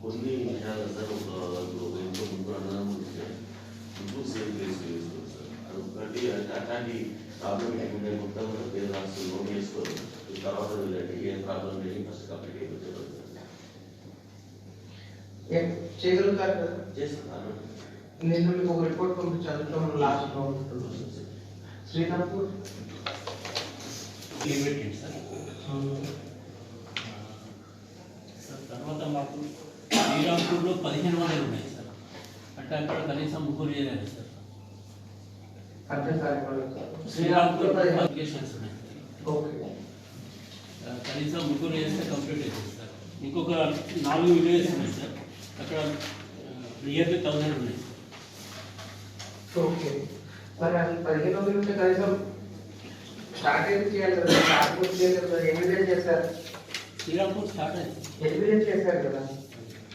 కొన్ని విషయాలు సార్ ఒక ఇంట్లో ముగ్గురు అన్నదమ్ములు ఉంటే ముగ్గురు సేమ్ ప్లేస్ వేసుకోరు సార్. అది ఒకటి అట్లాంటి ప్రాబ్లం లేకుండా మొత్తం పేరు రాసి నోట్ చేసుకోరు. తర్వాత వెళ్ళండి ఏ ప్రాబ్లం లేదు ఫస్ట్ కంప్లీట్ అయిపోతుంది చేయగలుగుతారు కదా. చేస్తాను. నేను మీకు ఒక రిపోర్ట్ పంపించాను లాస్ట్ శ్రీరాంపూర్ లిమిటెడ్ సార్. తర్వాత మాకు శ్రీరాంపూర్లో 1500 ఉన్నాయి సార్. అంటే అక్కడ కనీసం ముగ్గురు చేయలేదు సార్. శ్రీరాంపూర్ అప్లికేషన్స్ ఉన్నాయి కనీసం ముగ్గురు చేస్తే కంప్లీట్ అవుతుంది సార్. ఇంకొక 4 విలేజెస్ ఉన్నాయి సార్. అక్కడ నియర్లీ 1000 ఉన్నాయి సార్. ఓకే మరి అది 1500 ఉంటే కనీసం స్టార్ట్ అయితే చేయాలి కదా. స్టార్ట్ చేయాలి కదా. ఎన్ని విలేజ్ చేశారు? శ్రీరాంపూర్ స్టార్ట్ అయింది. ఎన్ని విలేజ్ చేశారు కదా.